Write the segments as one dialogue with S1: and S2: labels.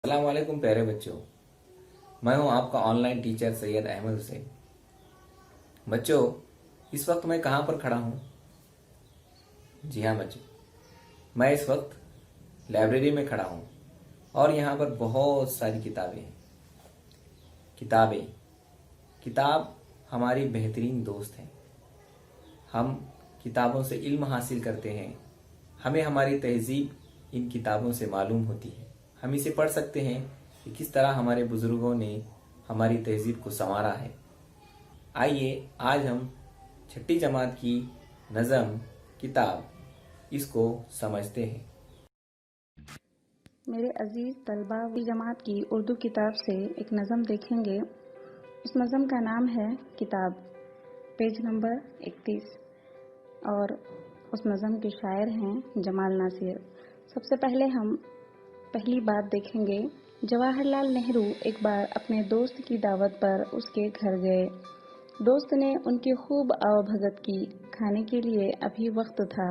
S1: अस्सलाम वालेकुम प्यारे बच्चों। मैं हूं आपका ऑनलाइन टीचर सैयद अहमद हुसैन। बच्चों, इस वक्त मैं कहां पर खड़ा हूं? जी हाँ बच्चों, मैं इस वक्त लाइब्रेरी में खड़ा हूं और यहां पर बहुत सारी किताबें हैं। किताबें किताब हमारी बेहतरीन दोस्त है। हम किताबों से इल्म हासिल करते हैं। हमें हमारी तहजीब इन किताबों से मालूम होती है। हम इसे पढ़ सकते हैं कि किस तरह हमारे बुजुर्गों ने हमारी तहजीब को संवारा है। आइए आज हम छठी जमात की नज़म किताब इसको समझते हैं।
S2: मेरे अजीज तलबा जमात की उर्दू किताब से एक नज़म देखेंगे। उस नज़म का नाम है किताब, पेज नंबर 31 और उस नज़म के शायर हैं जमाल नासिर। सबसे पहले हम पहली बात देखेंगे। जवाहरलाल नेहरू एक बार अपने दोस्त की दावत पर उसके घर गए। दोस्त ने उनकी खूब आवभगत की। खाने के लिए अभी वक्त था।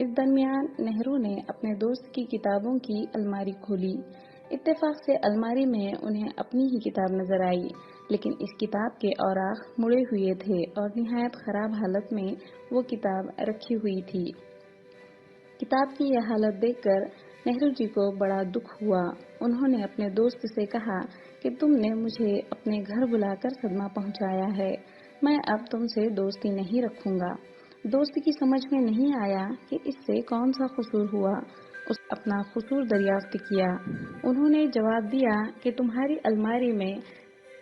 S2: इस दरमियान नेहरू ने अपने दोस्त की किताबों की अलमारी खोली। इत्तेफाक से अलमारी में उन्हें अपनी ही किताब नजर आई, लेकिन इस किताब के औराख मुड़े हुए थे और निहायत खराब हालत में वो किताब रखी हुई थी। किताब की यह हालत देखकर नेहरू जी को बड़ा दुख हुआ। उन्होंने अपने दोस्त से कहा कि तुमने मुझे अपने घर बुलाकर सदमा पहुंचाया है, मैं अब तुमसे दोस्ती नहीं रखूंगा। दोस्त की समझ में नहीं आया कि इससे कौन सा कसूर हुआ। उस अपना कसूर दरियाफ्त किया। उन्होंने जवाब दिया कि तुम्हारी अलमारी में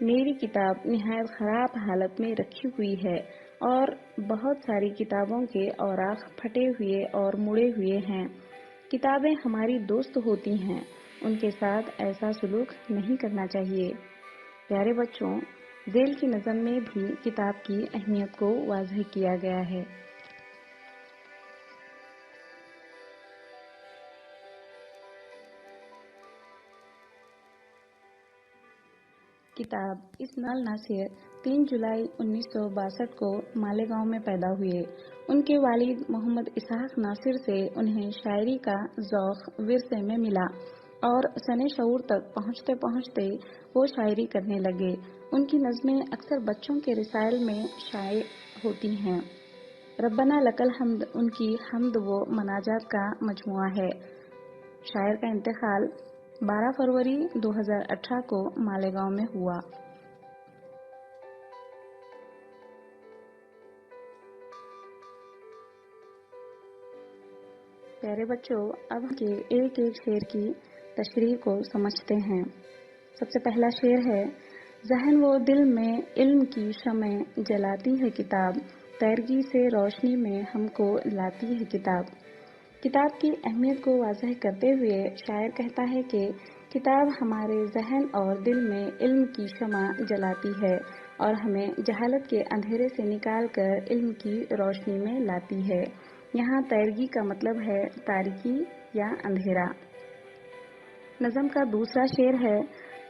S2: मेरी किताब निहायत खराब हालत में रखी हुई है और बहुत सारी किताबों के औराख फटे हुए और मुड़े हुए हैं। किताबें हमारी दोस्त होती हैं, उनके साथ ऐसा सलूक नहीं करना चाहिए। प्यारे बच्चों, ज़ेल की नज़म में भी किताब की अहमियत को वाज़ह किया गया है। किताब इस्माइल नासिर 3 जुलाई 1962 को मालेगांव में पैदा हुए। उनके वालिद मोहम्मद इसहाक नासिर से उन्हें शायरी का ज़ौक़ विरसे में मिला और सने शऊर तक पहुँचते पहुँचते वो शायरी करने लगे। उनकी नज़में अक्सर बच्चों के रिसाइल में शाये होती हैं। रब्बना लकल हम्द उनकी हम्द व मनाजात का मजमुआ है। शायर का इंतकाल 12 फरवरी 2018 को मालेगांव में हुआ। प्यारे बच्चों, अब के एक एक शेर की तशरीह को समझते हैं। सबसे पहला शेर है, ज़हन व दिल में इल्म की शमएं जलाती है किताब, तैरगी से रोशनी में हमको लाती है किताब। किताब की अहमियत को वाज़ह करते हुए शायर कहता है कि किताब हमारे ज़हन और दिल में इल्म की शमा जलाती है और हमें जहालत के अंधेरे से निकाल कर इल्म की रोशनी में लाती है। यहाँ तैरगी का मतलब है तारीकी या अंधेरा। नज़म का दूसरा शेर है,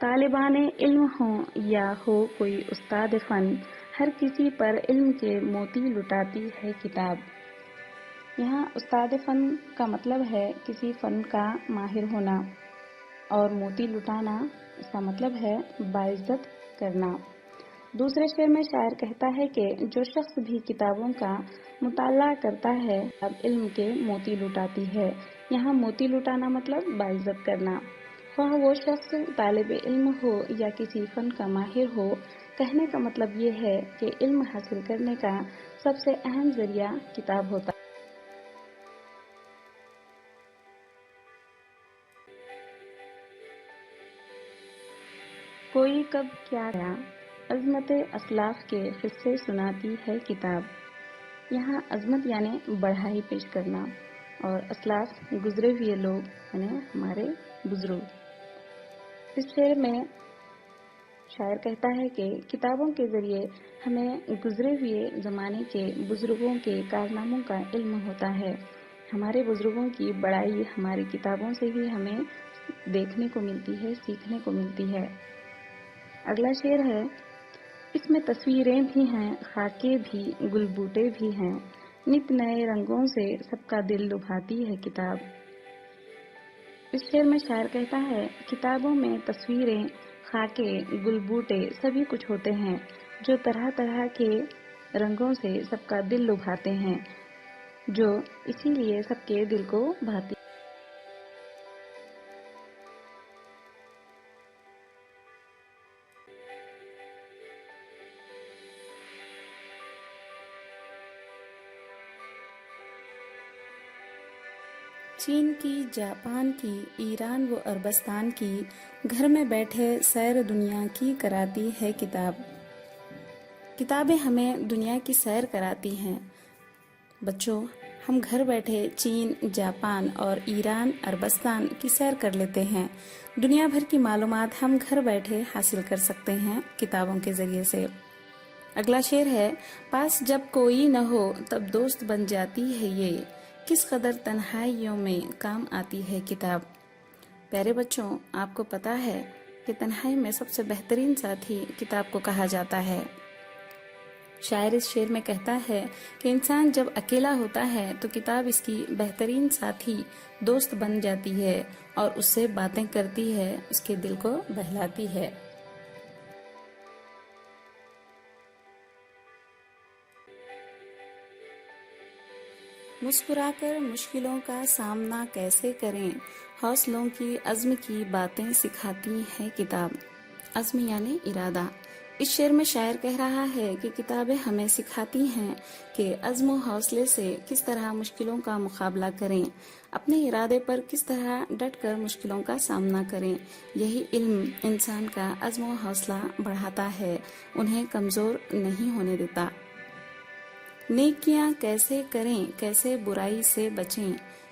S2: तालिबान इल्म हो या हो कोई उस्ताद फ़न, हर किसी पर इल्म के मोती लुटाती है किताब। यहाँ उस्ताद फ़न का मतलब है किसी फ़न का माहिर होना और मोती लुटाना इसका मतलब है बाइज्जत करना। दूसरे शेर में शायर कहता है कि जो शख्स भी किताबों का मुताला करता है अब इल्म के मोती लुटाती है। यहाँ मोती लुटाना मतलब बाइज्जत करना। वह वो शख्स तालिब इल्म हो या किसी फ़न का माहिर हो, कहने का मतलब ये है कि इल्म हासिल करने का सबसे अहम ज़रिया किताब होता है। कोई कब क्या गया, अज़मत असलाफ के किस्से सुनाती है किताब। यहाँ अज़मत यानी बढ़ाई पेश करना और असलाफ गुजरे हुए लोग यानी हमारे बुजुर्ग। इस शेर में शायर कहता है कि किताबों के ज़रिए हमें गुजरे हुए ज़माने के बुजुर्गों के कारनामों का इल्म होता है। हमारे बुजुर्गों की बड़ाई हमारी किताबों से ही हमें देखने को मिलती है, सीखने को मिलती है। अगला शेर है, इसमें तस्वीरें भी हैं, खाके भी, गुलबूटे भी हैं, नित नए रंगों से सबका दिल लुभाती है किताब। اس شعر میں شاعر کہتا ہے کتابوں میں تصویریں، خاکے، گل بوٹے سبھی کچھ ہوتے ہیں جو طرح طرح کے رنگوں سے سب کا دل لبھاتے ہیں، جو اسی لیے سب کے دل کو بھاتی۔ چین کی، جاپان کی، ایران و عربستان کی، گھر میں بیٹھے سیر دنیا کی کراتی ہے کتاب۔ کتابیں ہمیں دنیا کی سیر کراتی ہیں۔ بچوں، ہم گھر بیٹھے چین، جاپان اور ایران، عربستان کی سیر کر لیتے ہیں۔ دنیا بھر کی معلومات ہم گھر بیٹھے حاصل کر سکتے ہیں کتابوں کے ذریعے سے۔ اگلا شعر ہے، پاس جب کوئی نہ ہو تب دوست بن جاتی ہے یہ، کس قدر تنہائیوں میں کام آتی ہے کتاب۔ پیارے بچوں، آپ کو پتا ہے کہ تنہائی میں سب سے بہترین ساتھی کتاب کو کہا جاتا ہے۔ شاعر اس شعر میں کہتا ہے کہ انسان جب اکیلا ہوتا ہے تو کتاب اس کی بہترین ساتھی، دوست بن جاتی ہے اور اس سے باتیں کرتی ہے، اس کے دل کو بہلاتی ہے۔ مسکرا کر مشکلوں کا سامنا کیسے کریں، حوصلوں کی عزم کی باتیں سکھاتی ہے کتاب۔ عزم یعنی ارادہ۔ اس شعر میں شاعر کہہ رہا ہے کہ کتابیں ہمیں سکھاتی ہیں کہ عزم و حوصلے سے کس طرح مشکلوں کا مقابلہ کریں، اپنے ارادے پر کس طرح ڈٹ کر مشکلوں کا سامنا کریں۔ یہی علم انسان کا عزم و حوصلہ بڑھاتا ہے، انہیں کمزور نہیں ہونے دیتا۔ نیکیاں کیسے کریں، کیسے برائی سے بچیں،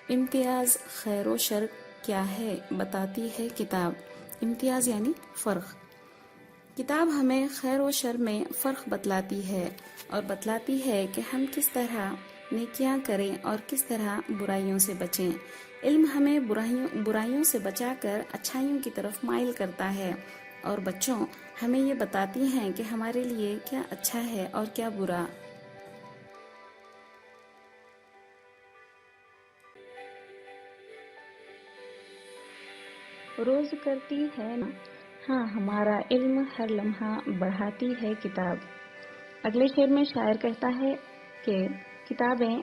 S2: امتیاز خیر و شر کیا ہے بتاتی ہے کتاب۔ امتیاز یعنی فرق۔ کتاب ہمیں خیر و شر میں فرق بتلاتی ہے اور بتلاتی ہے کہ ہم کس طرح نیکیاں کریں اور کس طرح برائیوں سے بچیں۔ علم ہمیں برائیوں سے بچا کر اچھائیوں کی طرف مائل کرتا ہے، اور بچوں ہمیں یہ بتاتی ہیں کہ ہمارے لیے کیا اچھا ہے اور کیا برا۔ روز کرتی ہے نا، ہاں ہمارا علم ہر لمحہ بڑھاتی ہے کتاب۔ اگلے شعر میں شاعر کہتا ہے کہ کتابیں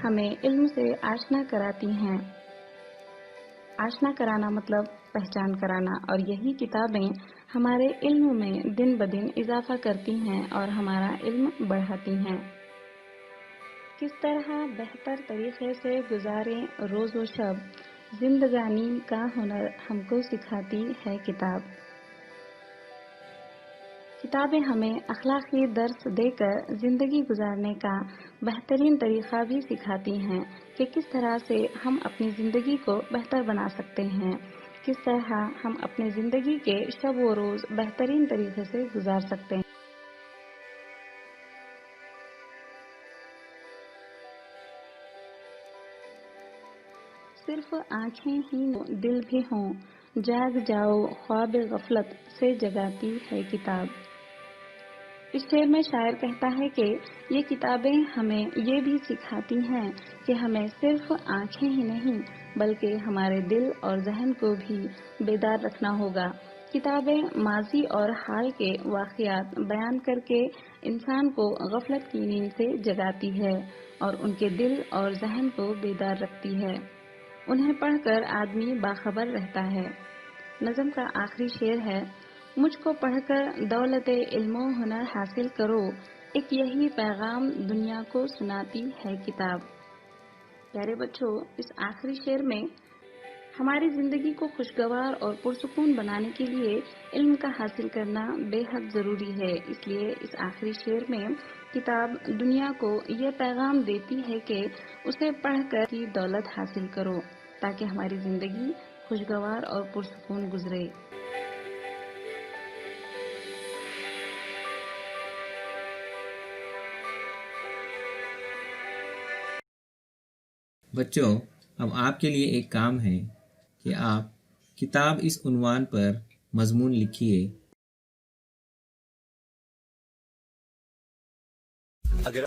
S2: ہمیں علم سے آشنا کراتی ہیں۔ آشنا کرانا مطلب پہچان کرانا، اور یہی کتابیں ہمارے علم میں دن بدن اضافہ کرتی ہیں اور ہمارا علم بڑھاتی ہیں۔ کس طرح بہتر طریقے سے گزاریں روز و شب، زندگانی کا ہنر ہم کو سکھاتی ہے کتاب۔ کتابیں ہمیں اخلاقی درس دے کر زندگی گزارنے کا بہترین طریقہ بھی سکھاتی ہیں کہ کس طرح سے ہم اپنی زندگی کو بہتر بنا سکتے ہیں، کس طرح ہم اپنی زندگی کے شب و روز بہترین طریقے سے گزار سکتے ہیں۔ صرف آنکھیں ہی نہ دل بھی ہوں، جاگ جاؤ خواب غفلت سے جگاتی ہے کتاب۔ اس شعر میں شاعر کہتا ہے کہ یہ کتابیں ہمیں یہ بھی سکھاتی ہیں کہ ہمیں صرف آنکھیں ہی نہیں بلکہ ہمارے دل اور ذہن کو بھی بیدار رکھنا ہوگا۔ کتابیں ماضی اور حال کے واقعات بیان کر کے انسان کو غفلت کی نیند سے جگاتی ہے اور ان کے دل اور ذہن کو بیدار رکھتی ہے۔ انہیں پڑھ کر آدمی باخبر رہتا ہے۔ نظم کا آخری شعر ہے، مجھ کو پڑھ کر دولت علم و ہنر حاصل کرو، ایک یہی پیغام دنیا کو سناتی ہے کتاب۔ پیارے بچوں، اس آخری شعر میں ہماری زندگی کو خوشگوار اور پرسکون بنانے کے لیے علم کا حاصل کرنا بے حد ضروری ہے۔ اس لیے اس آخری شعر میں کتاب دنیا کو یہ پیغام دیتی ہے کہ اسے پڑھ کر کی دولت حاصل کرو تاکہ ہماری زندگی خوشگوار اور پرسکون گزرے۔
S1: بچوں، اب آپ کے لیے ایک کام ہے کہ آپ کتاب اس عنوان پر مضمون لکھیے۔
S3: اگر